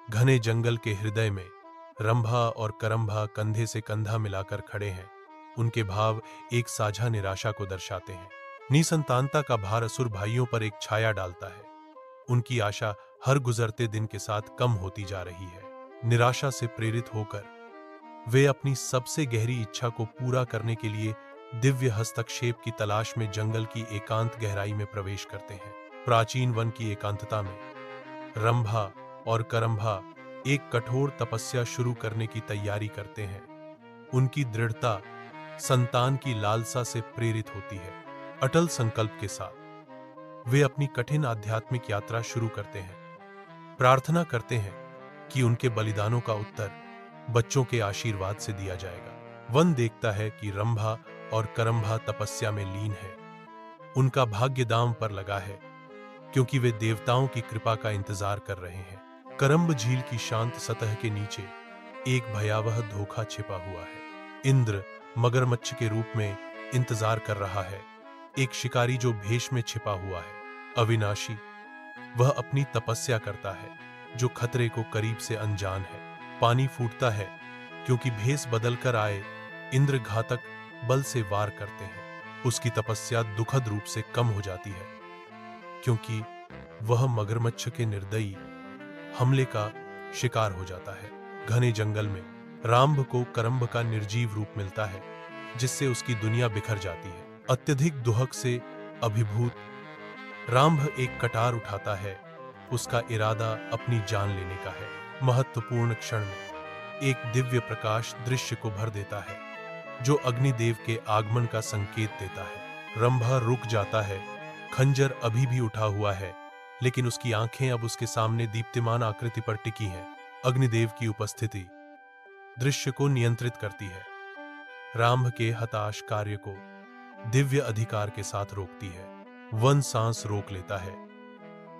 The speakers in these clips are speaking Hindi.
घने जंगल के हृदय में रंभा और करंभा कंधे से कंधा मिलाकर खड़े हैं। उनके भाव एक साझा निराशा को दर्शाते हैं। निसंतानता का भार असुर भाइयों पर एक छाया डालता है। उनकी आशा हर गुजरते दिन के साथ कम होती जा रही है। निराशा से प्रेरित होकर वे अपनी सबसे गहरी इच्छा को पूरा करने के लिए दिव्य हस्तक्षेप की तलाश में जंगल की एकांत गहराई में प्रवेश करते हैं। प्राचीन वन की एकांतता में रंभा और करंभा एक कठोर तपस्या शुरू करने की तैयारी करते हैं। उनकी दृढ़ता संतान की लालसा से प्रेरित होती है। अटल संकल्प के साथ वे अपनी कठिन आध्यात्मिक यात्रा शुरू करते हैं। प्रार्थना करते हैं कि उनके बलिदानों का उत्तर बच्चों के आशीर्वाद से दिया जाएगा। वन देखता है कि रंभा और करंभा तपस्या में लीन है। उनका भाग्य दांव पर लगा है, क्योंकि वे देवताओं की कृपा का इंतजार कर रहे हैं। करंब झील की शांत सतह के नीचे एक भयावह धोखा छिपा हुआ है। इंद्र मगरमच्छ के रूप में इंतजार कर रहा है, एक शिकारी जो भेष में छिपा हुआ है। अविनाशी, वह अपनी तपस्या करता है जो खतरे को करीब से अनजान है। पानी फूटता है क्योंकि भेष बदल कर आए इंद्र घातक बल से वार करते हैं। उसकी तपस्या दुखद रूप से कम हो जाती है, क्योंकि वह मगरमच्छ के निर्दयी हमले का शिकार हो जाता है। घने जंगल में राम्भ को करंभ का निर्जीव रूप मिलता है, जिससे उसकी दुनिया बिखर जाती है। अत्यधिक दुहक से अभिभूत राम्भ एक कटार उठाता है। उसका इरादा अपनी जान लेने का है। महत्वपूर्ण क्षण में एक दिव्य प्रकाश दृश्य को भर देता है, जो अग्निदेव के आगमन का संकेत देता है। रंभा रुक जाता है। खंजर अभी भी उठा हुआ है, लेकिन उसकी आंखें अब उसके सामने दीप्तिमान आकृति पर टिकी हैं। अग्निदेव की उपस्थिति दृश्य को नियंत्रित करती है। राम्भ के हताश कार्य को दिव्य अधिकार के साथ रोकती है। वन सांस रोक लेता है,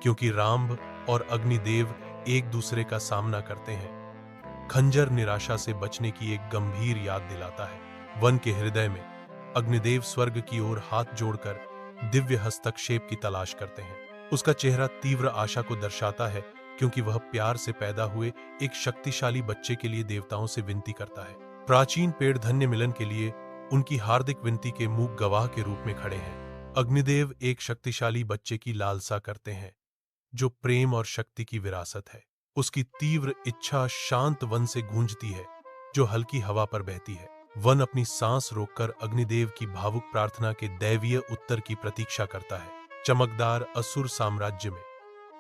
क्योंकि राम्भ और अग्निदेव एक दूसरे का सामना करते हैं। खंजर निराशा से बचने की एक गंभीर याद दिलाता है। वन के हृदय में अग्निदेव स्वर्ग की ओर हाथ जोड़कर दिव्य हस्तक्षेप की तलाश करते हैं। उसका चेहरा तीव्र आशा को दर्शाता है, क्योंकि वह प्यार से पैदा हुए एक शक्तिशाली बच्चे के लिए देवताओं से विनती करता है। प्राचीन पेड़ धन्य मिलन के लिए उनकी हार्दिक विनती के मूक गवाह के रूप में खड़े हैं। अग्निदेव एक शक्तिशाली बच्चे की लालसा करते हैं, जो प्रेम और शक्ति की विरासत है। उसकी तीव्र इच्छा शांत वन से गूंजती है, जो हल्की हवा पर बहती है। वन अपनी सांस रोककर अग्निदेव की भावुक प्रार्थना के दैवीय उत्तर की प्रतीक्षा करता है। चमकदार असुर साम्राज्य में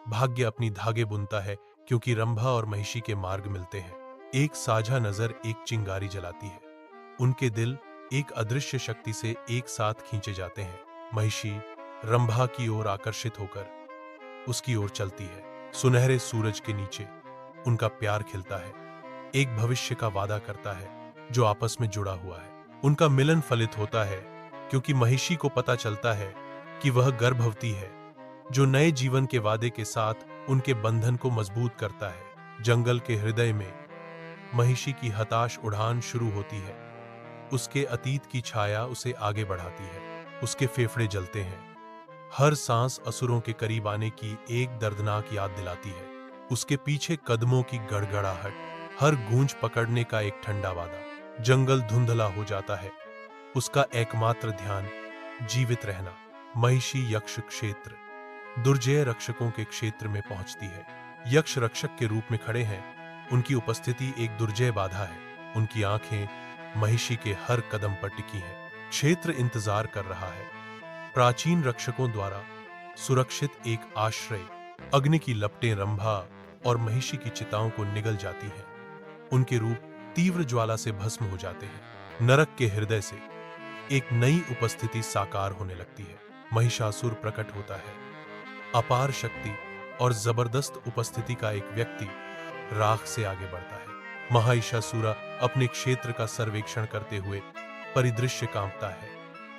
भाग्य अपनी धागे बुनता है, क्योंकि रंभा और महिषी के मार्ग मिलते हैं। एक साझा नजर एक चिंगारी जलाती है। उनके दिल एक अदृश्य शक्ति से एक साथ खींचे जाते हैं। महिषी रंभा की ओर आकर्षित होकर उसकी ओर चलती है। सुनहरे सूरज के नीचे उनका प्यार खिलता है, एक भविष्य का वादा करता है जो आपस में जुड़ा हुआ है। उनका मिलन फलित होता है, क्योंकि महिषी को पता चलता है कि वह गर्भवती है, जो नए जीवन के वादे के साथ उनके बंधन को मजबूत करता है। जंगल के हृदय में महिषी की हताश उड़ान शुरू होती है। उसके अतीत की छाया उसे आगे बढ़ाती है। उसके फेफड़े जलते हैं। हर सांस असुरों के करीब आने की एक दर्दनाक याद दिलाती है। उसके पीछे कदमों की गड़गड़ाहट, हर गूंज पकड़ने का एक ठंडा वादा। जंगल धुंधला हो जाता है। उसका एकमात्र ध्यान जीवित रहना। महिषी यक्ष क्षेत्र दुर्जय रक्षकों के क्षेत्र में पहुंचती है। यक्ष रक्षक के रूप में खड़े हैं। उनकी उपस्थिति एक दुर्जय बाधा है। उनकी आंखें महिषी के हर कदम पर टिकी हैं। क्षेत्र इंतजार कर रहा है, प्राचीन रक्षकों द्वारा सुरक्षित एक आश्रय। अग्नि की लपटें रंभा और महिषी की चिताओं को निगल जाती हैं। उनके रूप तीव्र ज्वाला से भस्म हो जाते हैं। नरक के हृदय से एक नई उपस्थिति साकार होने लगती है। महिषासुर प्रकट होता है। अपार शक्ति और जबरदस्त उपस्थिति का एक व्यक्ति राख से आगे बढ़ता है। महिषासुर अपने क्षेत्र का सर्वेक्षण करते हुए परिदृश्य कांपता है।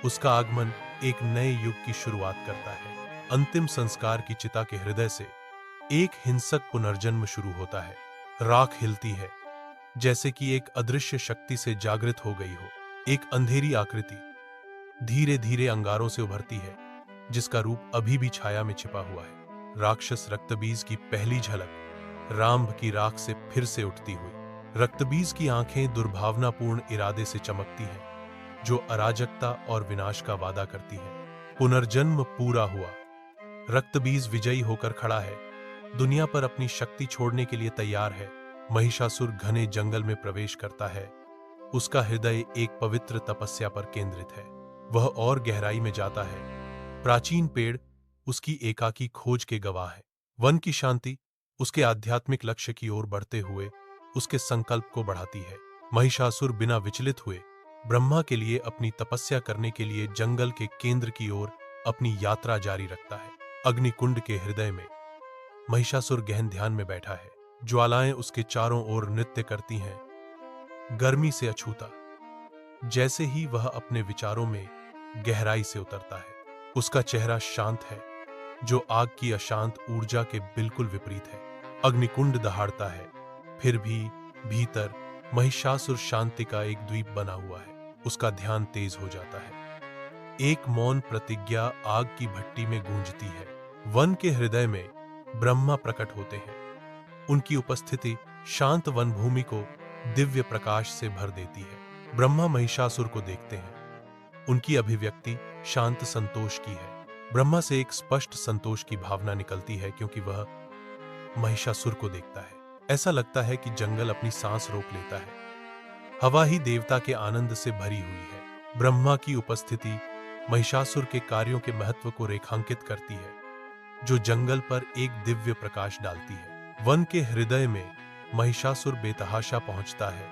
उसका आगमन एक नए युग की शुरुआत करता है। अंतिम संस्कार की चिता के हृदय से एक हिंसक पुनर्जन्म शुरू होता है। राख हिलती है, जैसे कि एक अदृश्य शक्ति से जागृत हो गई हो। एक अंधेरी आकृति धीरे धीरे अंगारों से उभरती है, जिसका रूप अभी भी छाया में छिपा हुआ है। राक्षस रक्तबीज की पहली झलक राम्भ की राख से फिर से उठती हुई। रक्तबीज की आंखें दुर्भावनापूर्ण इरादे से चमकती हैं, जो अराजकता और विनाश का वादा करती है। पुनर्जन्म पूरा हुआ। रक्तबीज विजयी होकर खड़ा है, दुनिया पर अपनी शक्ति छोड़ने के लिए तैयार है। महिषासुर घने जंगल में प्रवेश करता है। उसका हृदय एक पवित्र तपस्या पर केंद्रित है। वह और गहराई में जाता है। प्राचीन पेड़ उसकी एकाकी खोज के गवाह है। वन की शांति उसके आध्यात्मिक लक्ष्य की ओर बढ़ते हुए उसके संकल्प को बढ़ाती है। महिषासुर बिना विचलित हुए ब्रह्मा के लिए अपनी तपस्या करने के लिए जंगल के केंद्र की ओर अपनी यात्रा जारी रखता है। अग्निकुंड के हृदय में महिषासुर गहन ध्यान में बैठा है। ज्वालाएं उसके चारों ओर नृत्य करती हैं, गर्मी से अछूता। जैसे ही वह अपने विचारों में गहराई से उतरता है, उसका चेहरा शांत है, जो आग की अशांत ऊर्जा के बिल्कुल विपरीत है। अग्निकुंड दहाड़ता है, फिर भी भीतर महिषासुर शांति का एक द्वीप बना हुआ है। उसका ध्यान तेज हो जाता है। एक मौन प्रतिज्ञा आग की भट्टी में गूंजती है। वन के हृदय में ब्रह्मा प्रकट होते हैं। उनकी उपस्थिति शांत वन भूमि को दिव्य प्रकाश से भर देती है। ब्रह्मा महिषासुर को देखते हैं। उनकी अभिव्यक्ति शांत संतोष की है। ब्रह्मा से एक स्पष्ट संतोष की भावना निकलती है, क्योंकि वह महिषासुर को देखता है। ऐसा लगता है कि जंगल अपनी सांस रोक लेता है। हवा ही देवता के आनंद से भरी हुई है। ब्रह्मा की उपस्थिति महिषासुर के कार्यों के महत्व को रेखांकित करती है, जो जंगल पर एक दिव्य प्रकाश डालती है। वन के हृदय में महिषासुर बेतहाशा पहुंचता है।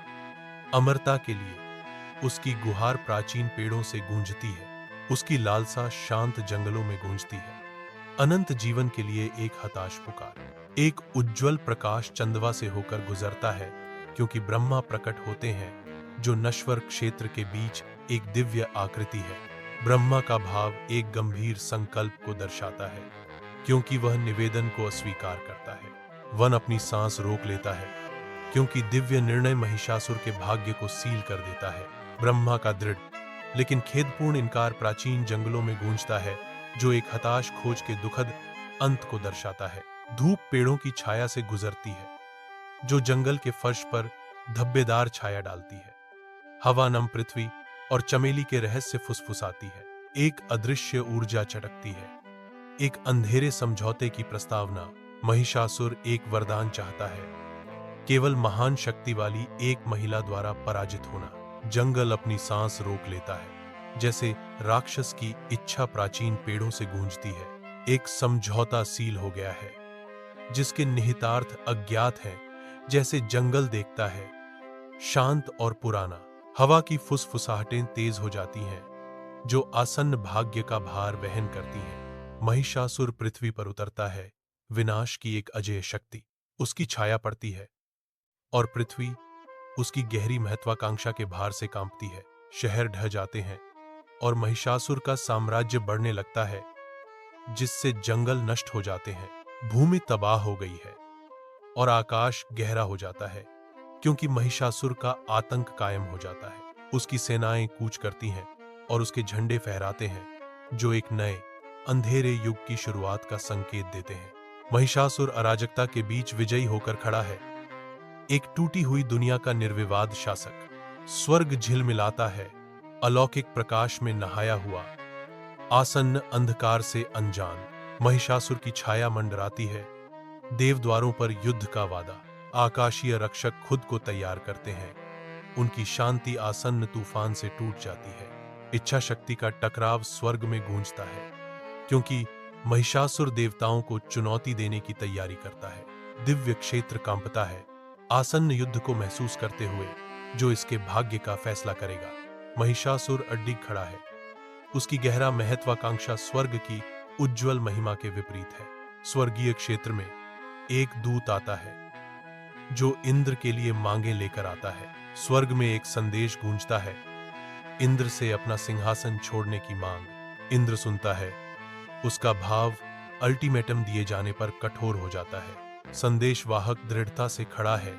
अमरता के लिए उसकी गुहार प्राचीन पेड़ों से गूंजती है। उसकी लालसा शांत जंगलों में गूंजती है। अनंत जीवन के लिए एक हताश पुकार। एक उज्जवल प्रकाश चंदवा से होकर गुजरता है, क्योंकि ब्रह्मा प्रकट होते हैं, जो नश्वर क्षेत्र के बीच एक दिव्य आकृति है। ब्रह्मा का भाव एक गंभीर संकल्प को दर्शाता है, क्योंकि वह निवेदन को अस्वीकार करता है। वन अपनी सांस रोक लेता है, क्योंकि दिव्य निर्णय महिषासुर के भाग्य को सील कर देता है। ब्रह्मा का दृढ़ लेकिन खेदपूर्ण इनकार प्राचीन जंगलों में गूंजता है, जो एक हताश खोज के दुखद अंत को दर्शाता है। धूप पेड़ों की छाया से गुजरती है, जो जंगल के फर्श पर धब्बेदार छाया डालती है। हवा नम पृथ्वी और चमेली के रहस्य फुसफुसाती है। एक अदृश्य ऊर्जा चटकती है, एक अंधेरे समझौते की प्रस्तावना। महिषासुर एक वरदान चाहता है, केवल महान शक्ति वाली एक महिला द्वारा पराजित होना। जंगल अपनी सांस रोक लेता है, जैसे राक्षस की इच्छा प्राचीन पेड़ों से गूंजती है। एक समझौता सील हो गया है, जिसके निहितार्थ अज्ञात हैं, जैसे जंगल देखता है, शांत और पुराना। हवा की फुसफुसाहटें तेज हो जाती हैं, जो आसन्न भाग्य का भार वहन करती हैं। महिषासुर पृथ्वी पर उतरता है, विनाश की एक अजेय शक्ति। उसकी छाया पड़ती है और पृथ्वी उसकी गहरी महत्वाकांक्षा के भार से कांपती है। शहर ढह जाते हैं और महिषासुर का साम्राज्य बढ़ने लगता है, जिससे जंगल नष्ट हो जाते हैं। भूमि तबाह हो गई है और आकाश गहरा हो जाता है, क्योंकि महिषासुर का आतंक कायम हो जाता है। उसकी सेनाएं कूच करती हैं और उसके झंडे फहराते हैं, जो एक नए अंधेरे युग की शुरुआत का संकेत देते हैं। महिषासुर अराजकता के बीच विजयी होकर खड़ा है, एक टूटी हुई दुनिया का निर्विवाद शासक। स्वर्ग झिलमिलाता है, अलौकिक प्रकाश में नहाया हुआ, आसन्न अंधकार से अनजान। महिषासुर की छाया मंडराती है, देवद्वारों पर युद्ध का वादा। आकाशीय रक्षक खुद को तैयार करते हैं, उनकी शांति आसन्न तूफान से टूट जाती है। इच्छा शक्ति का टकराव स्वर्ग में गूंजता है, क्योंकि महिषासुर देवताओं को चुनौती देने की तैयारी करता है। दिव्य क्षेत्र कांपता है, आसन्न युद्ध को महसूस करते हुए, जो इसके भाग्य का फैसला करेगा। महिषासुर अड्डी खड़ा है, उसकी गहरा महत्वाकांक्षा स्वर्ग की उज्जवल महिमा के विपरीत है। स्वर्गीय क्षेत्र में एक दूत आता है, जो इंद्र के लिए मांगे लेकर आता है। स्वर्ग में एक संदेश गूंजता है, इंद्र से अपना सिंहासन छोड़ने की मांग। इंद्र सुनता है, उसका भाव अल्टीमेटम दिए जाने पर कठोर हो जाता है। संदेशवाहक दृढ़ता से खड़ा है,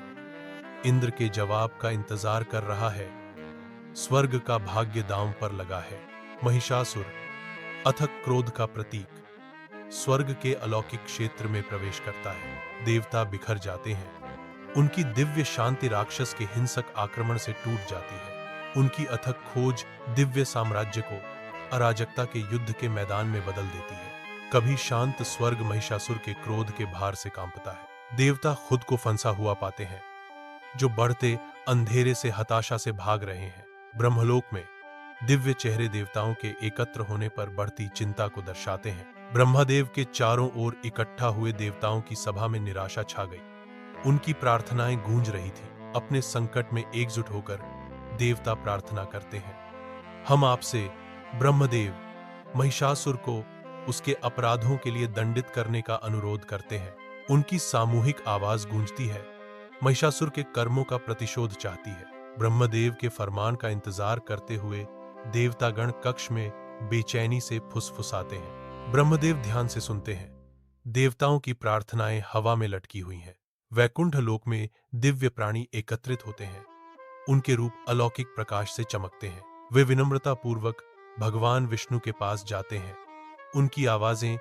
इंद्र के जवाब का इंतजार कर रहा है। स्वर्ग का भाग्य दांव पर लगा है। महिषासुर अथक क्रोध का प्रतीक स्वर्ग के अलौकिक क्षेत्र में प्रवेश करता है। देवता बिखर जाते हैं। उनकी दिव्य शांति राक्षस के हिंसक आक्रमण से टूट जाती है। उनकी अथक खोज दिव्य साम्राज्य को अराजकता के युद्ध के मैदान में बदल देती है। कभी शांत स्वर्ग महिषासुर के क्रोध के भार से कांपता है। देवता खुद को फंसा हुआ पाते हैं, जो बढ़ते अंधेरे से हताशा से भाग रहे हैं। ब्रह्मलोक में दिव्य चेहरे देवताओं के एकत्र होने पर बढ़ती चिंता को दर्शाते हैं। ब्रह्मदेव के चारों ओर इकट्ठा हुए देवताओं की सभा में निराशा छा गई। उनकी प्रार्थनाएं गूंज रही थी। अपने संकट में एकजुट होकर देवता प्रार्थना करते हैं, हम आपसे ब्रह्मदेव महिषासुर को उसके अपराधों के लिए दंडित करने का अनुरोध करते हैं। उनकी सामूहिक आवाज गूंजती है, महिषासुर के कर्मों का प्रतिशोध चाहती है। ब्रह्मदेव के फरमान का इंतजार करते हुए देवतागण कक्ष में बेचैनी से फुसफुसाते हैं। ब्रह्मदेव ध्यान से सुनते हैं। देवताओं की प्रार्थनाएं हवा में लटकी हुई हैं। वैकुंठ लोक में दिव्य प्राणी एकत्रित होते हैं। उनके रूप अलौकिक प्रकाश से चमकते हैं। वे विनम्रता पूर्वक भगवान विष्णु के पास जाते हैं। उनकी आवाजें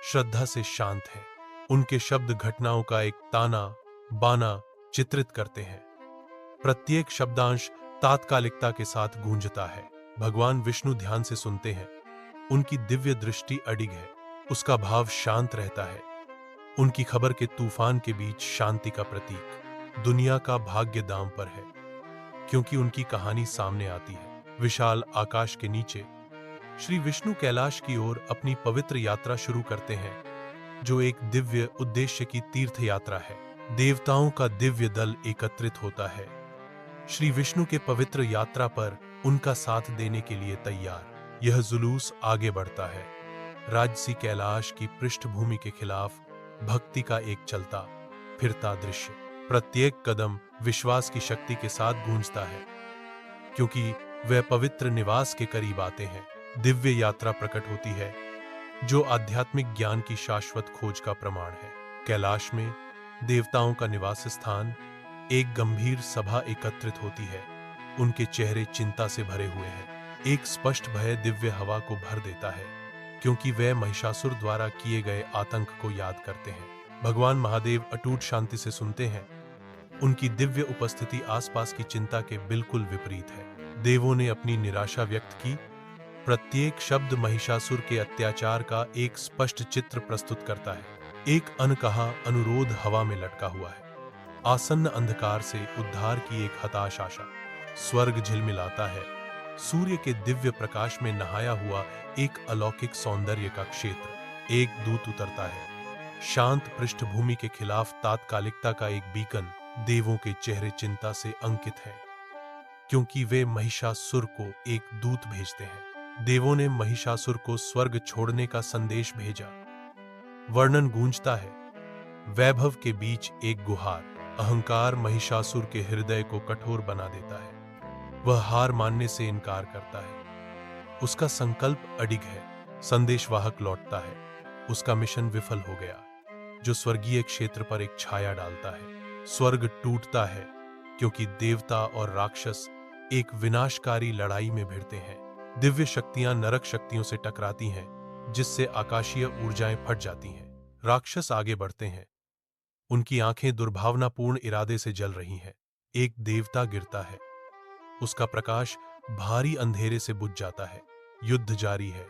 श्रद्धा से शांत हैं। उनके शब्द घटनाओं का एक ताना बाना चित्रित करते हैं। प्रत्येक शब्दांश तात्कालिकता के साथ गूंजता है। भगवान विष्णु ध्यान से सुनते हैं। उनकी दिव्य दृष्टि अडिग है। उसका भाव शांत रहता है। उनकी खबर के तूफान के बीच शांति का प्रतीक दुनिया का भाग्य दांव पर है, क्योंकि उनकी कहानी सामने आती है। विशाल आकाश के नीचे श्री विष्णु कैलाश की ओर अपनी पवित्र यात्रा शुरू करते हैं, जो एक दिव्य उद्देश्य की तीर्थ यात्रा है। देवताओं का दिव्य दल एकत्रित होता है, श्री विष्णु के पवित्र यात्रा पर उनका साथ देने के लिए तैयार। यह जुलूस आगे बढ़ता है, राजसी कैलाश की पृष्ठभूमि के खिलाफ भक्ति का एक चलता फिरता दृश्य। प्रत्येक कदम विश्वास की शक्ति के साथ गूंजता है, क्योंकि वह पवित्र निवास के करीब आते हैं। दिव्य यात्रा प्रकट होती है, जो आध्यात्मिक ज्ञान की शाश्वत खोज का प्रमाण है। कैलाश में देवताओं का निवास स्थान एक गंभीर सभा एकत्रित होती है। उनके चेहरे चिंता से भरे हुए हैं। एक स्पष्ट भय दिव्य हवा को भर देता है, क्योंकि वे महिषासुर द्वारा किए गए आतंक को याद करते हैं। भगवान महादेव अटूट शांति से सुनते हैं। उनकी दिव्य उपस्थिति आसपास की चिंता के बिल्कुल विपरीत है। देवों ने अपनी निराशा व्यक्त की। प्रत्येक शब्द महिषासुर के अत्याचार का एक स्पष्ट चित्र प्रस्तुत करता है। एक अनकहा अनुरोध हवा में लटका हुआ है, आसन्न अंधकार से उद्धार की एक हताश आशा। स्वर्ग झिलमिलाता है। सूर्य के दिव्य प्रकाश में नहाया हुआ एक अलौकिक सौंदर्य का क्षेत्र। एक दूत उतरता है, शांत पृष्ठभूमि के खिलाफ तात्कालिकता का एक बीकन। देवों के चेहरे चिंता से अंकित हैं, क्योंकि वे महिषासुर को एक दूत भेजते हैं। देवों ने महिषासुर को स्वर्ग छोड़ने का संदेश भेजा। वर्णन गूंजता है, वैभव के बीच एक गुहार। अहंकार महिषासुर के हृदय को कठोर बना देता है। वह हार मानने से इनकार करता है। उसका संकल्प अडिग है। संदेशवाहक लौटता है। उसका मिशन विफल हो गया, जो स्वर्गीय क्षेत्र पर एक छाया डालता है। स्वर्ग टूटता है, क्योंकि देवता और राक्षस एक विनाशकारी लड़ाई में भिड़ते हैं। दिव्य शक्तियां नरक शक्तियों से टकराती हैं, जिससे आकाशीय ऊर्जाएं फट जाती हैं। राक्षस आगे बढ़ते हैं। उनकी आंखें दुर्भावनापूर्ण इरादे से जल रही हैं। एक देवता गिरता है। उसका प्रकाश भारी अंधेरे से बुझ जाता है। युद्ध जारी है।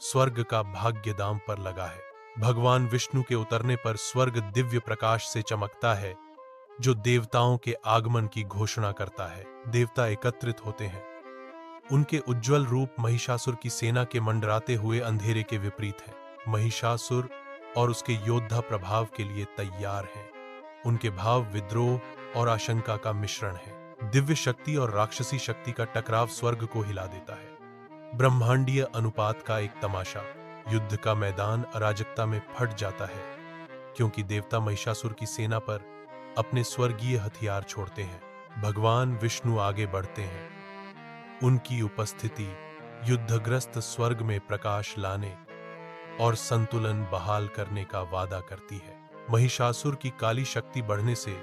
स्वर्ग का भाग्य दांव पर लगा है। भगवान विष्णु के उतरने पर स्वर्ग दिव्य प्रकाश से चमकता है, जो देवताओं के आगमन की घोषणा करता है। देवता एकत्रित होते हैं। उनके उज्जवल रूप महिषासुर की सेना के मंडराते हुए अंधेरे के विपरीत है। महिषासुर और उसके योद्धा प्रभाव के लिए तैयार हैं। उनके भाव विद्रोह और आशंका का मिश्रण है। दिव्य शक्ति और राक्षसी शक्ति का टकराव स्वर्ग को हिला देता है। ब्रह्मांडीय अनुपात का एक तमाशा। युद्ध का मैदान अराजकता में फट जाता है, क्योंकि देवता महिषासुर की सेना पर अपने स्वर्गीय हथियार छोड़ते हैं। भगवान विष्णु आगे बढ़ते हैं। उनकी उपस्थिति युद्धग्रस्त स्वर्ग में प्रकाश लाने और संतुलन बहाल करने का वादा करती है। महिषासुर की काली शक्ति बढ़ने से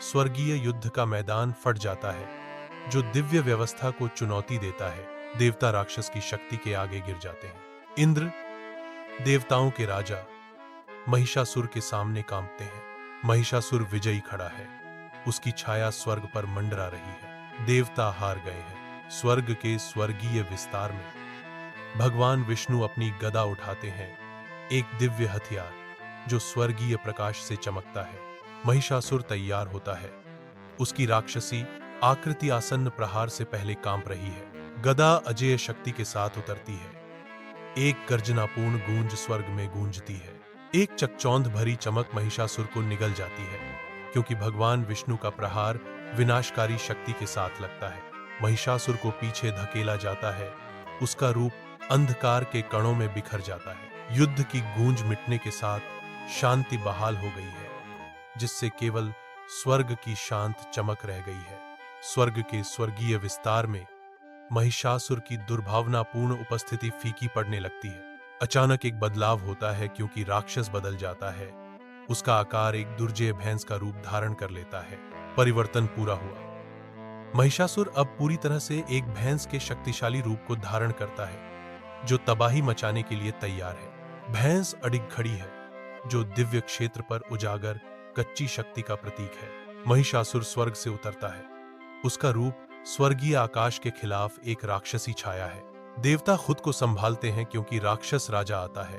स्वर्गीय युद्ध का मैदान फट जाता है, जो दिव्य व्यवस्था को चुनौती देता है। देवता राक्षस की शक्ति के आगे गिर जाते हैं। इंद्र देवताओं के राजा महिषासुर के सामने कांपते हैं। महिषासुर विजयी खड़ा है, उसकी छाया स्वर्ग पर मंडरा रही है। देवता हार गए हैं। स्वर्ग के स्वर्गीय विस्तार में भगवान विष्णु अपनी गदा उठाते हैं, एक दिव्य हथियार जो स्वर्गीय प्रकाश से चमकता है। महिषासुर तैयार होता है, उसकी राक्षसी आकृति आसन्न प्रहार से पहले कांप रही है। गदा अजेय शक्ति के साथ उतरती है, एक गर्जनापूर्ण गूंज स्वर्ग में गूंजती है। एक चकचौंध भरी चमक महिषासुर को निगल जाती है, क्योंकि भगवान विष्णु का प्रहार विनाशकारी शक्ति के साथ लगता है। महिषासुर को पीछे धकेला जाता है, उसका रूप अंधकार के कणों में बिखर जाता है। युद्ध की गूंज मिटने के साथ शांति बहाल हो गई है, जिससे केवल स्वर्ग की शांत चमक रह गई है। स्वर्ग के स्वर्गीय विस्तार में महिषासुर की दुर्भावनापूर्ण उपस्थिति फीकी पड़ने लगती है। अचानक एक बदलाव होता है, क्योंकि राक्षस बदल जाता है। उसका आकार एक दुर्जय भैंस का रूप धारण कर लेता है। परिवर्तन पूरा हुआ। महिषासुर अब पूरी तरह से एक भैंस के शक्तिशाली रूप को धारण करता है, जो तबाही मचाने के लिए तैयार है। भैंस अडिग खड़ी है, जो दिव्य क्षेत्र पर उजागर कच्ची शक्ति का प्रतीक है। महिषासुर स्वर्ग से उतरता है, उसका रूप स्वर्गीय आकाश के खिलाफ एक राक्षसी छाया है। देवता खुद को संभालते हैं, क्योंकि राक्षस राजा आता है।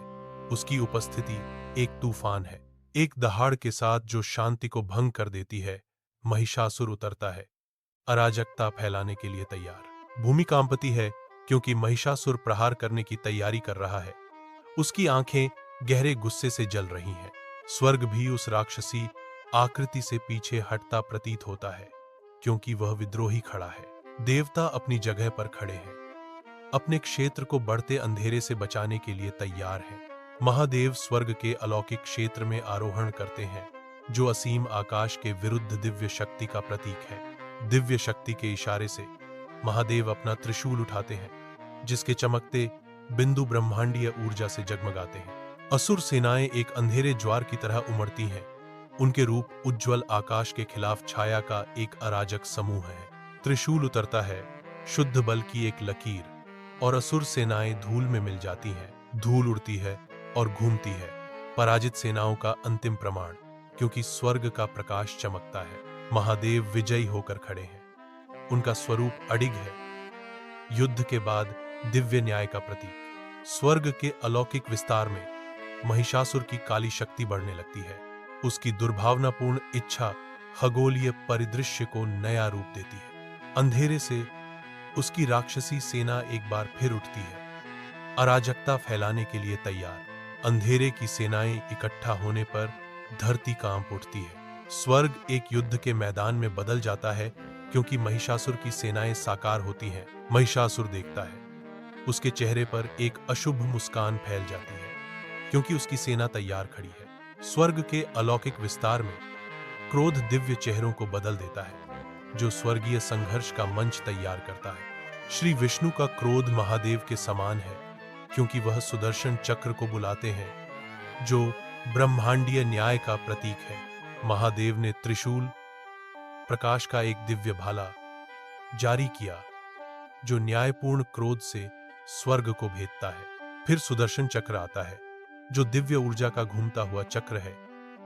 उसकी उपस्थिति एक तूफान है, एक दहाड़ के साथ जो शांति को भंग कर देती है। महिषासुर उतरता है, अराजकता फैलाने के लिए तैयार। भूमि कांपती है, क्योंकि महिषासुर प्रहार करने की तैयारी कर रहा है। उसकी आंखें गहरे गुस्से से जल रही हैं। स्वर्ग भी उस राक्षसी आकृति से पीछे हटता प्रतीत होता है, क्योंकि वह विद्रोही खड़ा है। देवता अपनी जगह पर खड़े हैं, अपने क्षेत्र को बढ़ते अंधेरे से बचाने के लिए तैयार हैं। महादेव स्वर्ग के अलौकिक क्षेत्र में आरोहण करते हैं, जो असीम आकाश के विरुद्ध दिव्य शक्ति का प्रतीक है। दिव्य शक्ति के इशारे से महादेव अपना त्रिशूल उठाते हैं, जिसके चमकते बिंदु ब्रह्मांडीय ऊर्जा से जगमगाते हैं। असुर सेनाएं एक अंधेरे ज्वार की तरह उमड़ती हैं। उनके रूप उज्ज्वल आकाश के खिलाफ छाया का एक अराजक समूह है। त्रिशूल उतरता है, शुद्ध बल की एक लकीर, और असुर सेनाएं धूल में मिल जाती हैं। धूल उड़ती है और घूमती है, पराजित सेनाओं का अंतिम प्रमाण, क्योंकि स्वर्ग का प्रकाश चमकता है। महादेव विजयी होकर खड़े हैं, उनका स्वरूप अडिग है, युद्ध के बाद दिव्य न्याय का प्रतीक। स्वर्ग के अलौकिक विस्तार में महिषासुर की काली शक्ति बढ़ने लगती है। उसकी दुर्भावनापूर्ण इच्छा खगोलीय परिदृश्य को नया रूप देती है। अंधेरे से उसकी राक्षसी सेना एक बार फिर उठती है, अराजकता फैलाने के लिए तैयार। अंधेरे की सेनाएं इकट्ठा होने पर धरती कांप उठती है। स्वर्ग एक युद्ध के मैदान में बदल जाता है, क्योंकि महिषासुर की सेनाएं साकार होती हैं। महिषासुर देखता है, उसके चेहरे पर एक अशुभ मुस्कान फैल जाती है, क्योंकि उसकी सेना तैयार खड़ी है। स्वर्ग के अलौकिक विस्तार में क्रोध दिव्य चेहरों को बदल देता है, जो स्वर्गीय संघर्ष का मंच तैयार करता है। श्री विष्णु का क्रोध महादेव के समान है, क्योंकि वह सुदर्शन चक्र को बुलाते हैं, जो ब्रह्मांडीय न्याय का प्रतीक है। महादेव ने त्रिशूल प्रकाश का एक दिव्य भाला जारी किया, जो न्यायपूर्ण क्रोध से स्वर्ग को भेदता है। फिर सुदर्शन चक्र आता है, जो दिव्य ऊर्जा का घूमता हुआ चक्र है,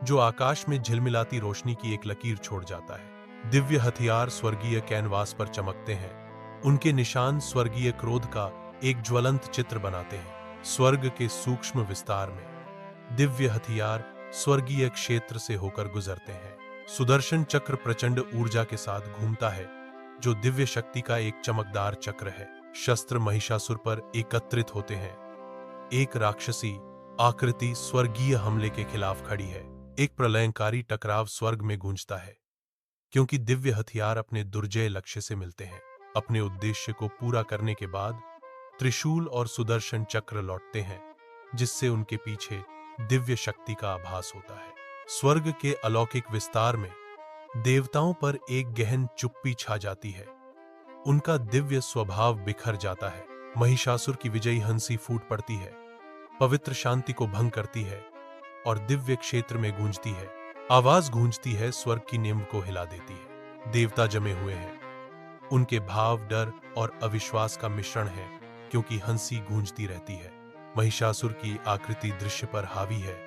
जो आकाश में झिलमिलाती रोशनी की एक लकीर छोड़ जाता है। दिव्य हथियार स्वर्गीय कैनवास पर चमकते हैं, उनके निशान स्वर्गीय क्रोध का एक ज्वलंत चित्र बनाते हैं। स्वर्ग के सूक्ष्म विस्तार में दिव्य हथियार स्वर्गीय क्षेत्र से होकर गुजरते हैं। सुदर्शन चक्र प्रचंड ऊर्जा के साथ घूमता है, जो दिव्य शक्ति का एक चमकदार चक्र है। शस्त्र महिषासुर पर एकत्रित होते हैं। एक राक्षसी आकृति स्वर्गीय हमले के खिलाफ खड़ी है। एक प्रलयंकारी टकराव स्वर्ग में गूंजता है, क्योंकि दिव्य हथियार अपने दुर्जय लक्ष्य से मिलते हैं। अपने उद्देश्य को पूरा करने के बाद त्रिशूल और सुदर्शन चक्र लौटते हैं, जिससे उनके पीछे दिव्य शक्ति का आभास होता है। स्वर्ग के अलौकिक विस्तार में देवताओं पर एक गहन चुप्पी छा जाती है। उनका दिव्य स्वभाव बिखर जाता है। महिषासुर की विजयी हंसी फूट पड़ती है, पवित्र शांति को भंग करती है और दिव्य क्षेत्र में गूंजती है। आवाज गूंजती है, स्वर्ग की नींव को हिला देती है। देवता जमे हुए हैं, उनके भाव डर और अविश्वास का मिश्रण है, क्योंकि हंसी गूंजती रहती है। महिषासुर की आकृति दृश्य पर हावी है।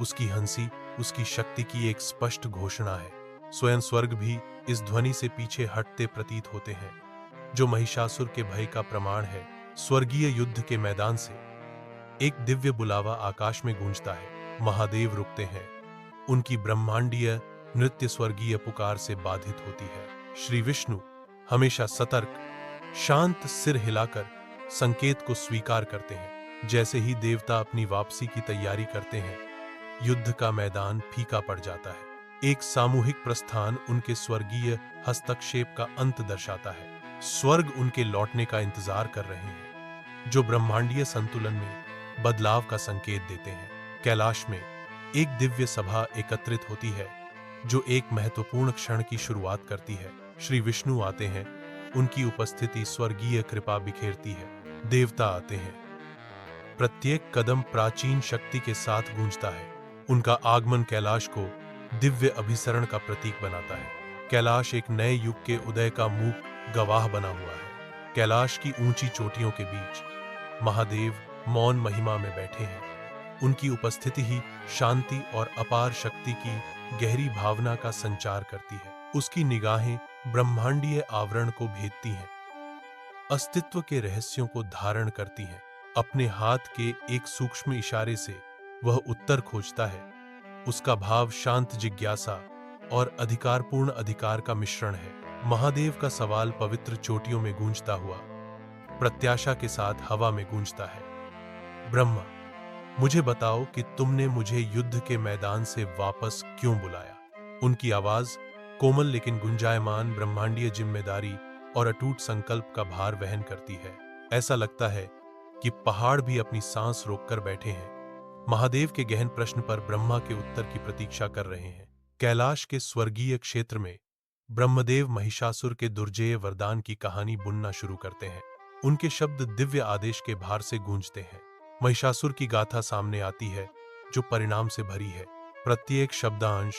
उसकी हंसी उसकी शक्ति की एक स्पष्ट घोषणा है। स्वयं स्वर्ग भी इस ध्वनि से पीछे हटते प्रतीत होते हैं, जो महिषासुर के भय का प्रमाण है। स्वर्गीय युद्ध के मैदान से एक दिव्य बुलावा आकाश में गूंजता है। महादेव रुकते हैं। उनकी ब्रह्मांडीय नृत्य स्वर्गीय पुकार से बाधित होती है। श्री विष्णु हमेशा सतर्क, शांत सिर हिलाकर संकेत को स्वीकार करते हैं। जैसे ही देवता अपनी वापसी की तैयारी करते हैं, युद्ध का मैदान फीका पड़ जाता है। एक सामूहिक प्रस्थान उनके स्वर्गीय हस्तक्षेप का अंत दर्शाता है। स्वर्ग उनके लौटने का इंतजार कर रहे हैं, जो ब्रह्मांडीय संतुलन में बदलाव का संकेत देते हैं। कैलाश में एक दिव्य सभा एकत्रित होती है, जो एक महत्वपूर्ण क्षण की शुरुआत करती है। श्री विष्णु आते हैं। उनकी उपस्थिति स्वर्गीय कृपा बिखेरती है। देवता आते हैं। प्रत्येक कदम प्राचीन शक्ति के साथ गूंजता है। उनका आगमन कैलाश को दिव्य अभिसरण का प्रतीक बनाता है। कैलाश एक नए युग के उदय का मूक गवाह बना हुआ है। कैलाश की ऊंची चोटियों के बीच महादेव मौन महिमा में बैठे हैं। उनकी उपस्थिति ही शांति और अपार शक्ति की गहरी भावना का संचार करती है। उसकी निगाहें ब्रह्मांडीय आवरण को भेदती हैं, अस्तित्व के रहस्यों को धारण करती हैं। अपने हाथ के एक सूक्ष्म इशारे से वह उत्तर खोजता है। उसका भाव शांत जिज्ञासा और अधिकारपूर्ण अधिकार का मिश्रण है। महादेव का सवाल पवित्र चोटियों में गूंजता हुआ प्रत्याशा के साथ हवा में गूंजता है। ब्रह्मा, मुझे बताओ कि तुमने मुझे युद्ध के मैदान से वापस क्यों बुलाया। उनकी आवाज कोमल लेकिन गुंजायमान ब्रह्मांडीय जिम्मेदारी और अटूट संकल्प का भार वहन करती है। ऐसा लगता है कि पहाड़ भी अपनी सांस रोककर बैठे हैं, महादेव के गहन प्रश्न पर ब्रह्मा के उत्तर की प्रतीक्षा कर रहे हैं। कैलाश के स्वर्गीय क्षेत्र में ब्रह्मदेव महिषासुर के दुर्जेय वरदान की कहानी बुनना शुरू करते हैं। उनके शब्द दिव्य आदेश के भार से गूंजते हैं। महिषासुर की गाथा सामने आती है, जो परिणाम से भरी है। प्रत्येक शब्दांश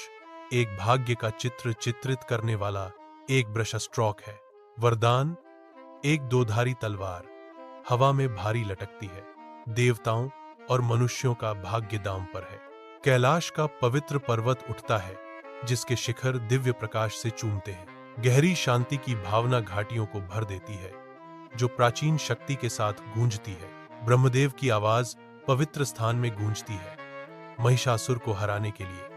एक भाग्य का चित्र चित्रित करने वाला एक ब्रश स्ट्रोक है। वरदान एक दोधारी तलवार हवा में भारी लटकती है। देवताओं और मनुष्यों का भाग्य दांव पर है। कैलाश का पवित्र पर्वत उठता है, जिसके शिखर दिव्य प्रकाश से चूमते हैं। गहरी शांति की भावना घाटियों को भर देती है, जो प्राचीन शक्ति के साथ गूंजती है। ब्रह्मदेव की आवाज पवित्र स्थान में गूंजती है। महिषासुर को हराने के लिए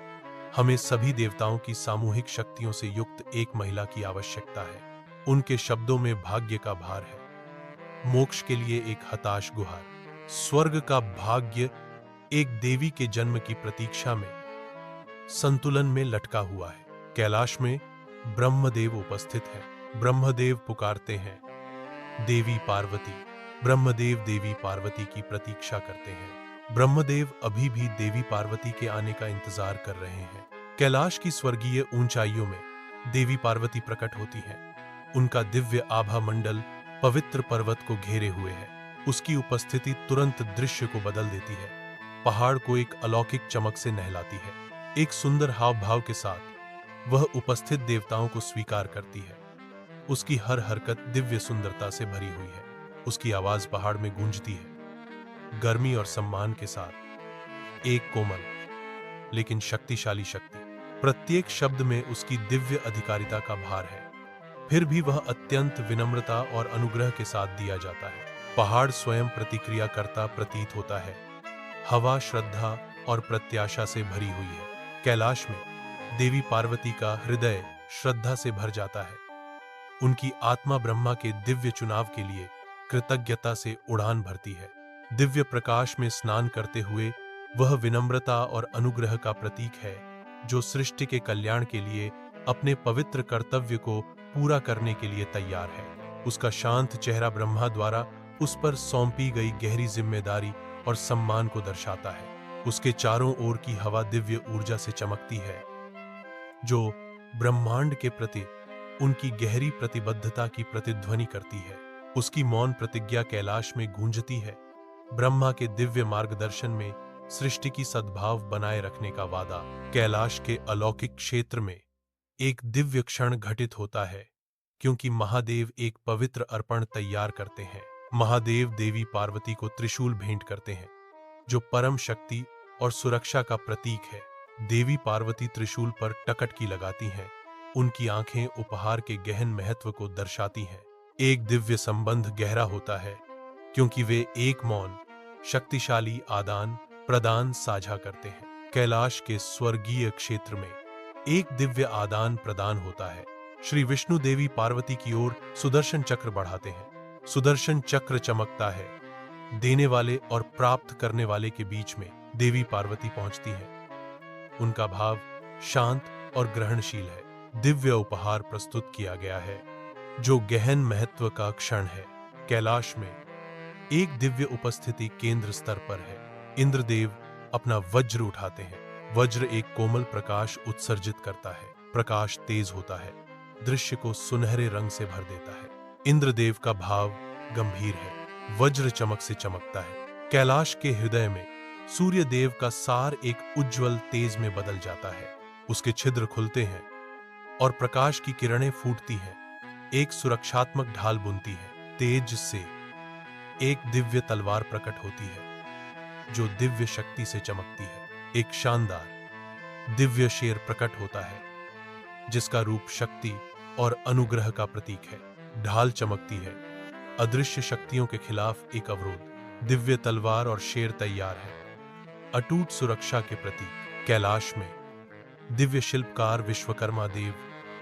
हमें सभी देवताओं की सामूहिक शक्तियों से युक्त एक महिला की आवश्यकता है। उनके शब्दों में भाग्य का भार है, मोक्ष के लिए एक हताश गुहार। स्वर्ग का भाग्य एक देवी के जन्म की प्रतीक्षा में संतुलन में लटका हुआ है। कैलाश में ब्रह्मदेव उपस्थित हैं। ब्रह्मदेव पुकारते हैं, देवी पार्वती। ब्रह्मदेव देवी पार्वती की प्रतीक्षा करते हैं। ब्रह्मदेव अभी भी देवी पार्वती के आने का इंतजार कर रहे हैं। कैलाश की स्वर्गीय ऊंचाइयों में देवी पार्वती प्रकट होती हैं। उनका दिव्य आभा मंडल पवित्र पर्वत को घेरे हुए है। उसकी उपस्थिति तुरंत दृश्य को बदल देती है। पहाड़ को एक अलौकिक चमक से नहलाती है। एक सुंदर हाव भाव के साथ वह उपस्थित देवताओं को स्वीकार करती है। उसकी हर हरकत दिव्य सुंदरता से भरी हुई है। उसकी आवाज पहाड़ में गूंजती है, गर्मी और सम्मान के साथ। एक कोमल लेकिन शक्तिशाली शक्ति। प्रत्येक शब्द में उसकी दिव्य अधिकारिता का भार है, फिर भी वह अत्यंत विनम्रता और अनुग्रह के साथ दिया जाता है। पहाड़ स्वयं प्रतिक्रिया करता प्रतीत होता है। हवा श्रद्धा और प्रत्याशा से भरी हुई है। कैलाश में देवी पार्वती का हृदय श्रद्धा से भर जाता है। उनकी आत्मा ब्रह्मा के दिव्य चुनाव के लिए कृतज्ञता से उड़ान भरती है। दिव्य प्रकाश में स्नान करते हुए वह विनम्रता और अनुग्रह का प्रतीक है, जो सृष्टि के कल्याण के लिए अपने पवित्र कर्तव्य को पूरा करने के लिए तैयार है। उसका शांत चेहरा ब्रह्मा द्वारा उस पर सौंपी गई गहरी जिम्मेदारी और सम्मान को दर्शाता है। उसके चारों ओर की हवा दिव्य ऊर्जा से चमकती है, जो ब्रह्मांड के प्रति उनकी गहरी प्रतिबद्धता की प्रतिध्वनि करती है। उसकी मौन प्रतिज्ञा कैलाश में गूंजती है। ब्रह्मा के दिव्य मार्गदर्शन में सृष्टि की सद्भाव बनाए रखने का वादा। कैलाश के अलौकिक क्षेत्र में एक दिव्य क्षण घटित होता है, क्योंकि महादेव एक पवित्र अर्पण तैयार करते हैं। महादेव देवी पार्वती को त्रिशूल भेंट करते हैं, जो परम शक्ति और सुरक्षा का प्रतीक है। देवी पार्वती त्रिशूल पर टकटकी लगाती हैं। उनकी आंखें उपहार के गहन महत्व को दर्शाती हैं। एक दिव्य संबंध गहरा होता है, क्योंकि वे एक मौन, शक्तिशाली आदान प्रदान साझा करते हैं। कैलाश के स्वर्गीय क्षेत्र में एक दिव्य आदान प्रदान होता है। श्री विष्णु देवी पार्वती की ओर सुदर्शन चक्र बढ़ाते हैं। सुदर्शन चक्र चमकता है। देने वाले और प्राप्त करने वाले के बीच में देवी पार्वती पहुंचती है। उनका भाव शांत और ग्रहणशील है। दिव्य उपहार प्रस्तुत किया गया है, जो गहन महत्व का क्षण है। कैलाश में एक दिव्य उपस्थिति केंद्र स्तर पर है। इंद्रदेव अपना वज्र उठाते हैं। वज्र एक कोमल प्रकाश उत्सर्जित करता है। प्रकाश तेज होता है, दृश्य को सुनहरे रंग से भर देता है। इंद्रदेव का भाव गंभीर है। वज्र चमक से चमकता है। कैलाश के हृदय में सूर्य देव का सार एक उज्जवल तेज में बदल जाता है। उसके छिद्र खुलते हैं और प्रकाश की किरणें फूटती हैं। एक सुरक्षात्मक ढाल बुनती है। तेज से एक दिव्य तलवार प्रकट होती है, जो दिव्य शक्ति से चमकती है। एक शानदार दिव्य शेर प्रकट होता है, जिसका रूप शक्ति और अनुग्रह का प्रतीक है। ढाल चमकती है। अदृश्य शक्तियों के खिलाफ एक अवरोध। दिव्य तलवार और शेर तैयार है, अटूट सुरक्षा के प्रतीक। कैलाश में दिव्य शिल्पकार विश्वकर्मा देव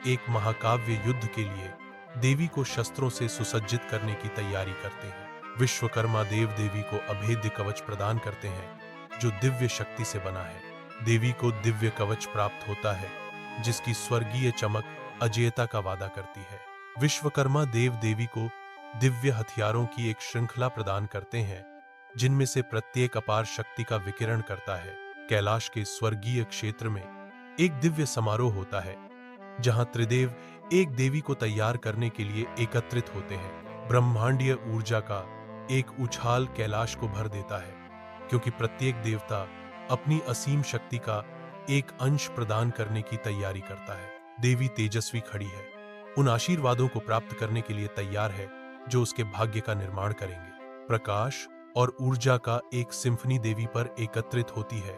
एक महाकाव्य युद्ध के लिए देवी को शस्त्रों से सुसज्जित करने की तैयारी करते हैं। विश्वकर्मा देव देवी को अभेद्य कवच प्रदान करते हैं, जो दिव्य शक्ति से बना है। देवी को दिव्य कवच प्राप्त होता है, जिसकी स्वर्गीय चमक अजेयता का वादा करती है। विश्वकर्मा देव देवी को दिव्य हथियारों की एक श्रृंखला प्रदान करते हैं, जिनमें से प्रत्येक अपार शक्ति का विकिरण करता है। कैलाश के स्वर्गीय क्षेत्र में एक दिव्य समारोह होता है, जहां त्रिदेव एक देवी को तैयार करने के लिए एकत्रित होते हैं। ब्रह्मांडीय ऊर्जा का एक उछाल कैलाश को भर देता है, क्योंकि प्रत्येक देवता अपनी असीम शक्ति का एक अंश प्रदान करने की तैयारी करता है। देवी तेजस्वी खड़ी है, उन आशीर्वादों को प्राप्त करने के लिए तैयार है जो उसके भाग्य का निर्माण करेंगे। प्रकाश और ऊर्जा का एक सिम्फनी देवी पर एकत्रित होती है,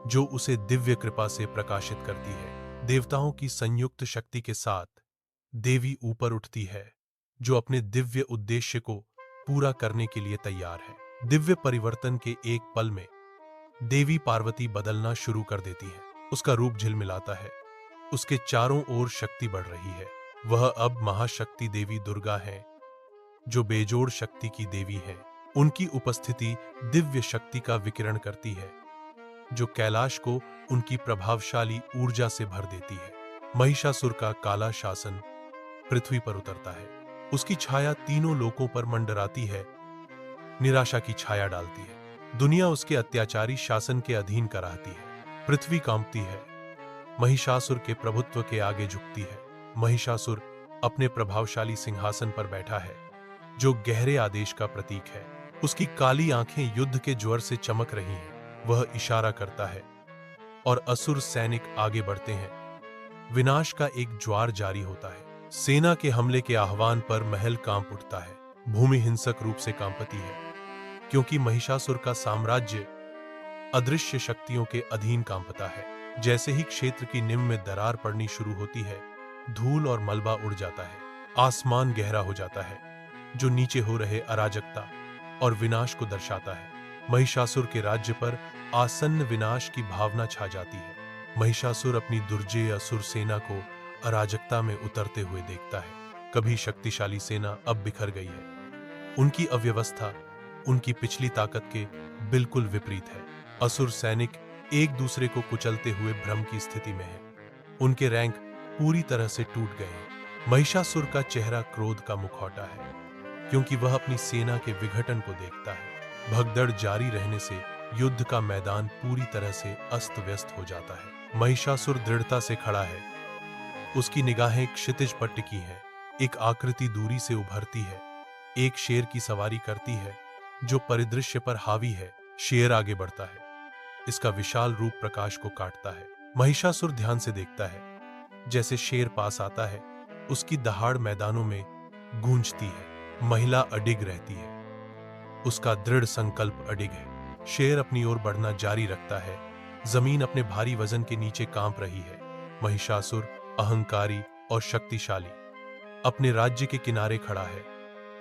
जो उसे दिव्य कृपा से प्रकाशित करती है। देवताओं की संयुक्त शक्ति के साथ देवी ऊपर उठती है, जो अपने दिव्य उद्देश्य को पूरा करने के लिए तैयार है। दिव्य परिवर्तन के एक पल में देवी पार्वती बदलना शुरू कर देती है। उसका रूप झिलमिलाता है। उसके चारों ओर शक्ति बढ़ रही है। वह अब महाशक्ति देवी दुर्गा है, जो बेजोड़ शक्ति की देवी है। उनकी उपस्थिति दिव्य शक्ति का विकिरण करती है, जो कैलाश को उनकी प्रभावशाली ऊर्जा से भर देती है। महिषासुर का काला शासन पृथ्वी पर उतरता है। उसकी छाया तीनों लोकों पर मंडराती है, निराशा की छाया डालती है। दुनिया उसके अत्याचारी शासन के अधीन कराहती है। पृथ्वी कांपती है। महिषासुर के प्रभुत्व के आगे झुकती है। महिषासुर अपने प्रभावशाली सिंहासन पर बैठा है, जो गहरे आदेश का प्रतीक है। उसकी काली आंखें युद्ध के ज्वर से चमक रही हैं। वह इशारा करता है और असुर सैनिक आगे बढ़ते हैं। विनाश का एक ज्वार जारी होता है। सेना के हमले के आह्वान पर महल कांप उठता है। भूमि हिंसक रूप से कांपती है, क्योंकि महिषासुर का साम्राज्य अदृश्य शक्तियों के अधीन कांपता है। जैसे ही क्षेत्र की निम्न में दरार पड़नी शुरू होती है, धूल और मलबा उड़ जाता है। आसमान गहरा हो जाता है, जो नीचे हो रहे अराजकता और विनाश को दर्शाता है। महिषासुर के राज्य पर आसन्न विनाश की भावना छा जाती है। महिषासुर अपनी दुर्जय असुर सेना को अराजकता में उतरते हुए देखता है। कभी शक्तिशाली सेना अब बिखर गई है। उनकी अव्यवस्था उनकी पिछली ताकत के बिल्कुल विपरीत है। असुर सैनिक एक दूसरे को कुचलते हुए भ्रम की स्थिति में हैं। उनके रैंक पूरी तरह से टूट गए हैं। महिषासुर का चेहरा क्रोध का मुखौटा है, क्योंकि वह अपनी सेना के विघटन को देखता है। भगदड़ जारी रहने से युद्ध का मैदान पूरी तरह से अस्त व्यस्त हो जाता है। महिषासुर दृढ़ता से खड़ा है। उसकी निगाहें क्षितिज पर टिकी हैं। एक आकृति दूरी से उभरती है। एक शेर की सवारी करती है, जो परिदृश्य पर हावी है। शेर आगे बढ़ता है। इसका विशाल रूप प्रकाश को काटता है। महिषासुर ध्यान से देखता है। जैसे शेर पास आता है, उसकी दहाड़ मैदानों में गूंजती है। महिला अडिग रहती है। उसका दृढ़ संकल्प अडिग है। शेर अपनी ओर बढ़ना जारी रखता है। जमीन अपने भारी वजन के नीचे कांप रही है। महिषासुर अहंकारी और शक्तिशाली अपने राज्य के किनारे खड़ा है,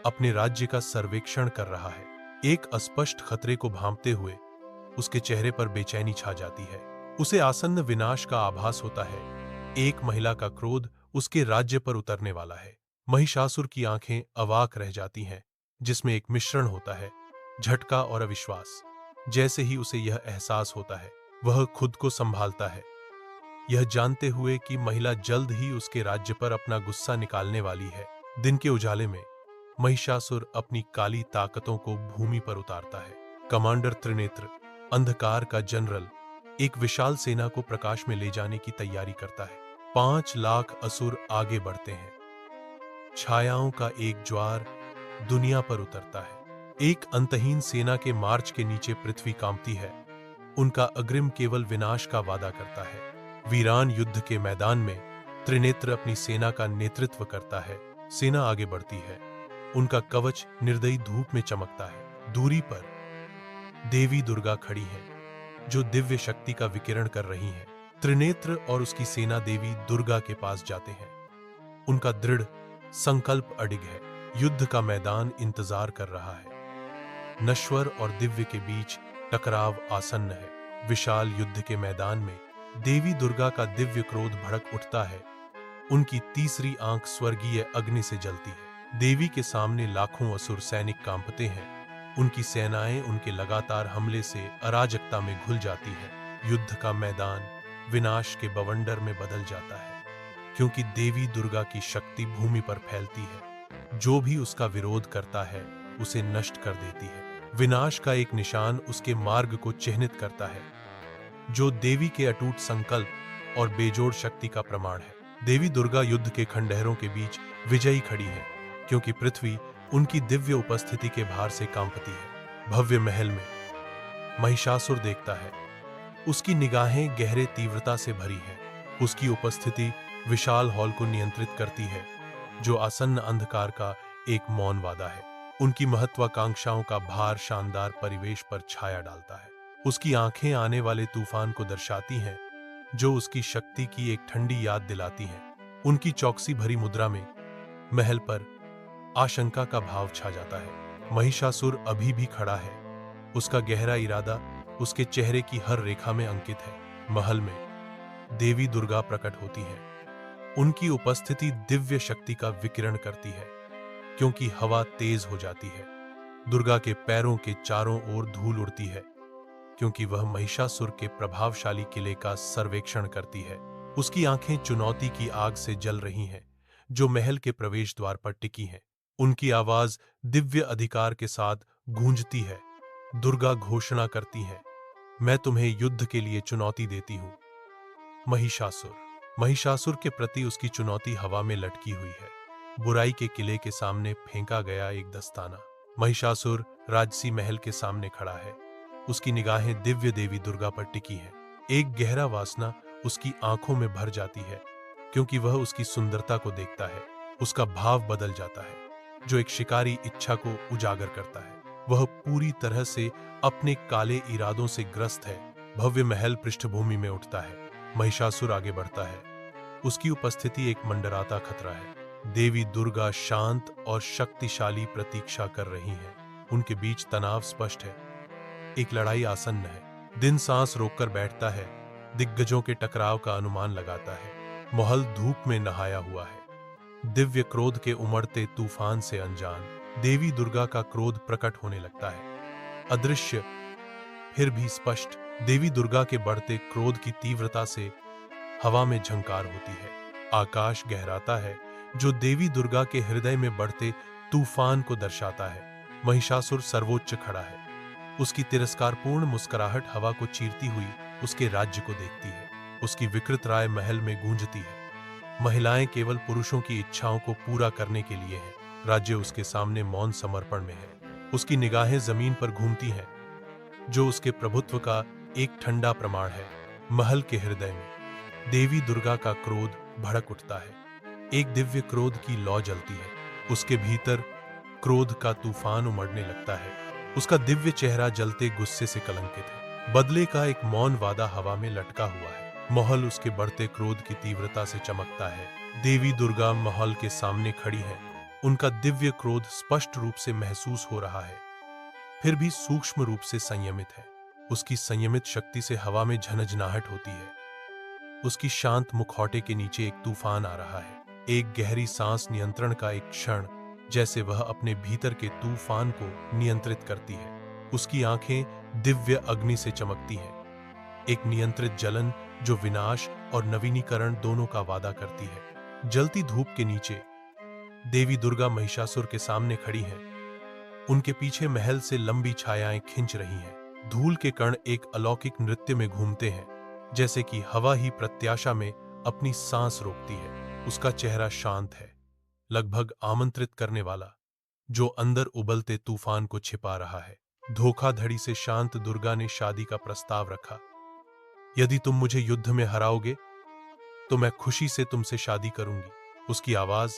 अपने राज्य का सर्वेक्षण कर रहा है। एक अस्पष्ट खतरे को भांपते हुए उसके चेहरे पर बेचैनी छा जाती है। उसे आसन्न विनाश का आभास होता है। एक महिला का क्रोध उसके राज्य पर उतरने वाला है। महिषासुर की आंखें अवाक रह जाती हैं, जिसमें एक मिश्रण होता है, झटका और अविश्वास। जैसे ही उसे यह एहसास होता है, वह खुद को संभालता है, यह जानते हुए कि महिला जल्द ही उसके राज्य पर अपना गुस्सा निकालने वाली है। दिन के उजाले में महिषासुर अपनी काली ताकतों को भूमि पर उतारता है। कमांडर त्रिनेत्र, अंधकार का जनरल, एक विशाल सेना को प्रकाश में ले जाने की तैयारी करता है। 5 लाख असुर आगे बढ़ते हैं। छायाओं का एक ज्वार दुनिया पर उतरता है। एक अंतहीन सेना के मार्च के नीचे पृथ्वी कांपती है। उनका अग्रिम केवल विनाश का वादा करता है। वीरान युद्ध के मैदान में त्रिनेत्र अपनी सेना का नेतृत्व करता है। सेना आगे बढ़ती है। उनका कवच निर्दयी धूप में चमकता है। दूरी पर देवी दुर्गा खड़ी हैं, जो दिव्य शक्ति का विकिरण कर रही हैं। त्रिनेत्र और उसकी सेना देवी दुर्गा के पास जाते हैं। उनका दृढ़ संकल्प अडिग है। युद्ध का मैदान इंतजार कर रहा है। नश्वर और दिव्य के बीच टकराव आसन्न है। विशाल युद्ध के मैदान में देवी दुर्गा का दिव्य क्रोध भड़क उठता है। उनकी तीसरी आंख स्वर्गीय अग्नि से जलती है। देवी के सामने लाखों असुर सैनिक कांपते हैं। उनकी सेनाएं उनके लगातार हमले से अराजकता में घुल जाती है। युद्ध का मैदान विनाश के बवंडर में बदल जाता है, क्योंकि देवी दुर्गा की शक्ति भूमि पर फैलती है। जो भी उसका विरोध करता है, उसे नष्ट कर देती है। विनाश का एक निशान उसके मार्ग को चिह्नित करता है, जो देवी के अटूट संकल्प और बेजोड़ शक्ति का प्रमाण है। देवी दुर्गा युद्ध के खंडहरों के बीच विजयी खड़ी है, क्योंकि पृथ्वी उनकी दिव्य उपस्थिति के भार से कांपती है। भव्य महल में महिषासुर देखता है। उसकी निगाहें गहरे तीव्रता से भरी हैं। उसकी उपस्थिति विशाल हॉल को नियंत्रित करती है, जो आसन्न अंधकार का एक मौन वादा है। उनकी महत्वाकांक्षाओं का भार शानदार परिवेश पर छाया डालता है। उसकी आंखें आने वाले तूफान को दर्शाती हैं, जो उसकी शक्ति की एक ठंडी याद दिलाती हैं। उनकी चौकसी भरी मुद्रा में महल पर आशंका का भाव छा जाता है। महिषासुर अभी भी खड़ा है। उसका गहरा इरादा उसके चेहरे की हर रेखा में अंकित है। महल में देवी दुर्गा प्रकट होती है। उनकी उपस्थिति दिव्य शक्ति का विकिरण करती है, क्योंकि हवा तेज हो जाती है। दुर्गा के पैरों के चारों ओर धूल उड़ती है, क्योंकि वह महिषासुर के प्रभावशाली किले का सर्वेक्षण करती है। उसकी आंखें चुनौती की आग से जल रही हैं, जो महल के प्रवेश द्वार पर टिकी हैं। उनकी आवाज दिव्य अधिकार के साथ गूंजती है। दुर्गा घोषणा करती है, मैं तुम्हें युद्ध के लिए चुनौती देती हूं। महिषासुर के प्रति उसकी चुनौती हवा में लटकी हुई है। बुराई के किले के सामने फेंका गया एक दस्ताना। महिषासुर राजसी महल के सामने खड़ा है। उसकी निगाहें दिव्य देवी दुर्गा पर टिकी हैं। एक गहरा वासना उसकी आंखों में भर जाती है, क्योंकि वह उसकी सुंदरता को देखता है। उसका भाव बदल जाता है, जो एक शिकारी इच्छा को उजागर करता है। वह पूरी तरह से अपने काले इरादों से ग्रस्त है। भव्य महल पृष्ठभूमि में उठता है। महिषासुर आगे बढ़ता है। उसकी उपस्थिति एक मंडराता खतरा है। देवी दुर्गा शांत और शक्तिशाली प्रतीक्षा कर रही हैं। उनके बीच तनाव स्पष्ट है। एक लड़ाई आसन्न है। दिन सांस रोककर बैठता है, दिग्गजों के टकराव का अनुमान लगाता है। महल धूप में नहाया हुआ है। दिव्य क्रोध के उमड़ते तूफान से अनजान देवी दुर्गा का क्रोध प्रकट होने लगता है। अदृश्य फिर भी स्पष्ट, देवी दुर्गा के बढ़ते क्रोध की तीव्रता से हवा में झंकार होती है। आकाश गहराता है, जो देवी दुर्गा के हृदय में बढ़ते तूफान को दर्शाता है। महिषासुर सर्वोच्च खड़ा है। उसकी तिरस्कारपूर्ण मुस्कुराहट हवा को चीरती हुई उसके राज्य को देखती है। उसकी विकृत राय महल में गूंजती है। महिलाएं केवल पुरुषों की इच्छाओं को पूरा करने के लिए हैं। राज्य उसके सामने मौन समर्पण में है। उसकी निगाहें जमीन पर घूमती हैं, जो उसके प्रभुत्व का एक ठंडा प्रमाण है। महल के हृदय में देवी दुर्गा का क्रोध भड़क उठता है। एक दिव्य क्रोध की लौ जलती है। उसके भीतर क्रोध का तूफान उमड़ने लगता है। उसका दिव्य चेहरा जलते गुस्से से कलंकित है। बदले का एक मौन वादा हवा में लटका हुआ है। महल उसके बढ़ते क्रोध की तीव्रता से चमकता है। देवी दुर्गा महल के सामने खड़ी है। उनका दिव्य क्रोध स्पष्ट रूप से महसूस हो रहा है, फिर भी सूक्ष्म रूप से संयमित है। उसकी संयमित शक्ति से हवा में झनझनाहट होती है। उसकी शांत मुखौटे के नीचे एक तूफान आ रहा है, एक गहरी सांस नियंत्रण का एक क्षण, जैसे वह अपने भीतर के तूफान को नियंत्रित करती है। उसकी आंखें दिव्य अग्नि से चमकती हैं, एक नियंत्रित जलन जो विनाश और नवीनीकरण दोनों का वादा करती है। जलती धूप के नीचे देवी दुर्गा महिषासुर के सामने खड़ी हैं। उनके पीछे महल से लंबी छायाएं खिंच रही हैं। धूल के कण एक अलौकिक नृत्य में घूमते हैं, जैसे कि हवा ही प्रत्याशा में अपनी सांस रोकती है। उसका चेहरा शांत है, लगभग आमंत्रित करने वाला, जो अंदर उबलते तूफान को छिपा रहा है। धोखाधड़ी से शांत दुर्गा ने शादी का प्रस्ताव रखा। यदि तुम मुझे युद्ध में हराओगे तो मैं खुशी से तुमसे शादी करूंगी। उसकी आवाज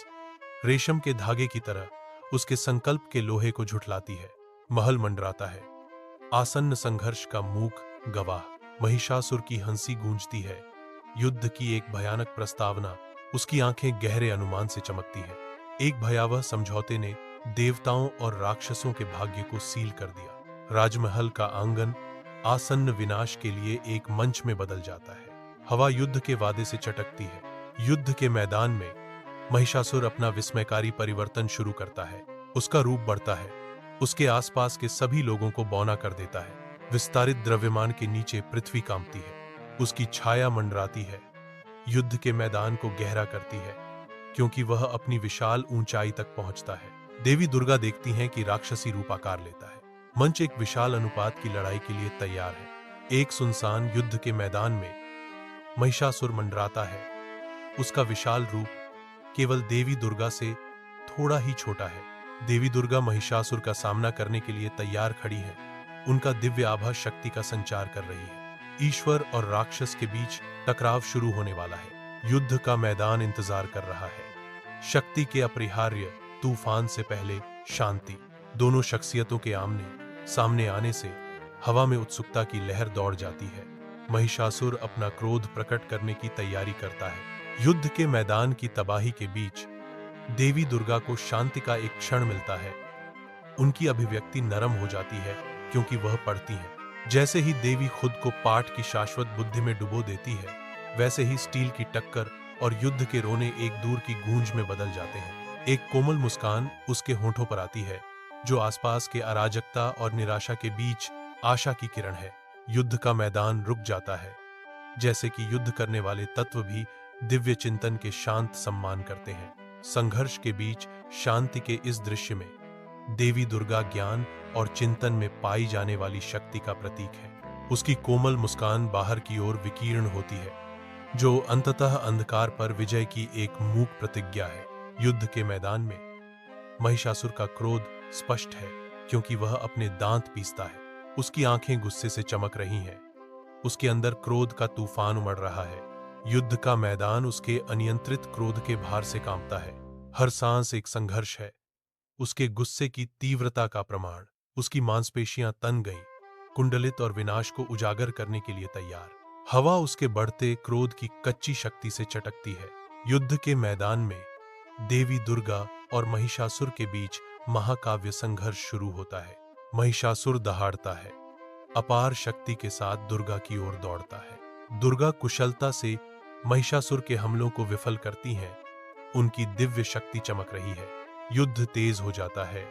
रेशम के धागे की तरह उसके संकल्प के लोहे को झुठलाती है। महल मंडराता है, आसन्न संघर्ष का मूक गवाह। महिषासुर की हंसी गूंजती है, युद्ध की एक भयानक प्रस्तावना। उसकी आंखें गहरे अनुमान से चमकती हैं। एक भयावह समझौते ने देवताओं और राक्षसों के भाग्य को सील कर दिया। राजमहल का आंगन आसन्न विनाश के लिए एक मंच में बदल जाता है। हवा युद्ध के वादे से चटकती है। युद्ध के मैदान में महिषासुर अपना विस्मयकारी परिवर्तन शुरू करता है। उसका रूप बढ़ता है, उसके आसपास के सभी लोगों को बौना कर देता है। विस्तारित द्रव्यमान के नीचे पृथ्वी कांपती है, उसकी छाया मंडराती है, युद्ध के मैदान को गहरा करती है, क्योंकि वह अपनी विशाल ऊंचाई तक पहुंचता है। देवी दुर्गा देखती हैं कि राक्षसी रूप आकार लेता है। मंच एक विशाल अनुपात की लड़ाई के लिए तैयार है। एक सुनसान युद्ध के मैदान में महिषासुर मंडराता है। उसका विशाल रूप केवल देवी दुर्गा से थोड़ा ही छोटा है। देवी दुर्गा महिषासुर का सामना करने के लिए तैयार खड़ी है। उनका दिव्य आभा शक्ति का संचार कर रही है। ईश्वर और राक्षस के बीच टकराव शुरू होने वाला है। युद्ध का मैदान इंतजार कर रहा है। शक्ति के अपरिहार्य तूफान से पहले शांति। दोनों शख्सियतों के आमने सामने आने से हवा में उत्सुकता की लहर दौड़ जाती है। महिषासुर अपना क्रोध प्रकट करने की तैयारी करता है। युद्ध के मैदान की तबाही के बीच देवी दुर्गा को शांति का एक क्षण मिलता है। उनकी अभिव्यक्ति नरम हो जाती है, क्योंकि वह पढ़ती है। जैसे ही देवी खुद को पाठ की शाश्वत बुद्धि में डुबो देती है, वैसे ही स्टील की टक्कर और युद्ध के रोने एक दूर की गूंज में बदल जाते हैं। एक कोमल मुस्कान उसके होठों पर आती है, जो आसपास के अराजकता और निराशा के बीच आशा की किरण है। युद्ध का मैदान रुक जाता है, जैसे कि युद्ध करने वाले तत्व भी दिव्य चिंतन के शांत सम्मान करते हैं। संघर्ष के बीच शांति के इस दृश्य में देवी दुर्गा ज्ञान और चिंतन में पाई जाने वाली शक्ति का प्रतीक है। उसकी कोमल मुस्कान बाहर की ओर विकीर्ण होती है, जो अंततः अंधकार पर विजय की एक मूक प्रतिज्ञा है। युद्ध के मैदान में महिषासुर का क्रोध स्पष्ट है, क्योंकि वह अपने दांत पीसता है। उसकी आंखें गुस्से से चमक रही हैं। उसके अंदर क्रोध का तूफान उमड़ रहा है। युद्ध का मैदान उसके अनियंत्रित क्रोध के भार से कांपता है। हर सांस एक संघर्ष है, उसके गुस्से की तीव्रता का प्रमाण। उसकी मांसपेशियां तन गईं, कुंडलित और विनाश को उजागर करने के लिए तैयार। हवा उसके बढ़ते क्रोध की कच्ची शक्ति से चटकती है। युद्ध के मैदान में देवी दुर्गा और महिषासुर के बीच महाकाव्य संघर्ष शुरू होता है। महिषासुर दहाड़ता है, अपार शक्ति के साथ दुर्गा की ओर दौड़ता है। दुर्गा कुशलता से महिषासुर के हमलों को विफल करती हैं। उनकी दिव्य शक्ति चमक रही है। युद्ध तेज हो जाता है,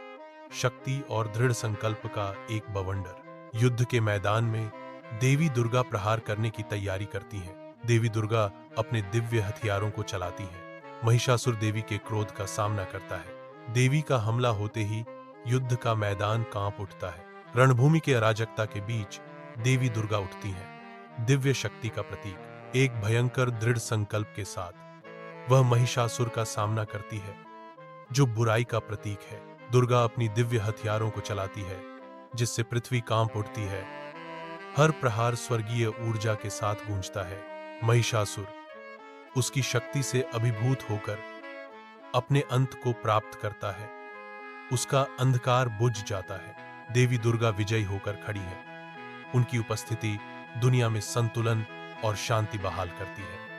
शक्ति और दृढ़ संकल्प का एक बवंडर। युद्ध के मैदान में देवी दुर्गा प्रहार करने की तैयारी करती हैं। देवी दुर्गा अपने दिव्य हथियारों को चलाती हैं। महिषासुर देवी के क्रोध का सामना करता है। देवी का हमला होते ही युद्ध का मैदान कांप उठता है। रणभूमि के अराजकता के बीच देवी दुर्गा उठती हैं, दिव्य शक्ति का प्रतीक। एक भयंकर दृढ़ संकल्प के साथ वह महिषासुर का सामना करती है, जो बुराई का प्रतीक है। दुर्गा अपनी दिव्य हथियारों को चलाती है, जिससे पृथ्वी कांप उठती है। हर प्रहार स्वर्गीय ऊर्जा के साथ गूंजता है। महिषासुर उसकी शक्ति से अभिभूत होकर अपने अंत को प्राप्त करता है। उसका अंधकार बुझ जाता है। देवी दुर्गा विजयी होकर खड़ी है। उनकी उपस्थिति दुनिया में संतुलन और शांति बहाल करती है।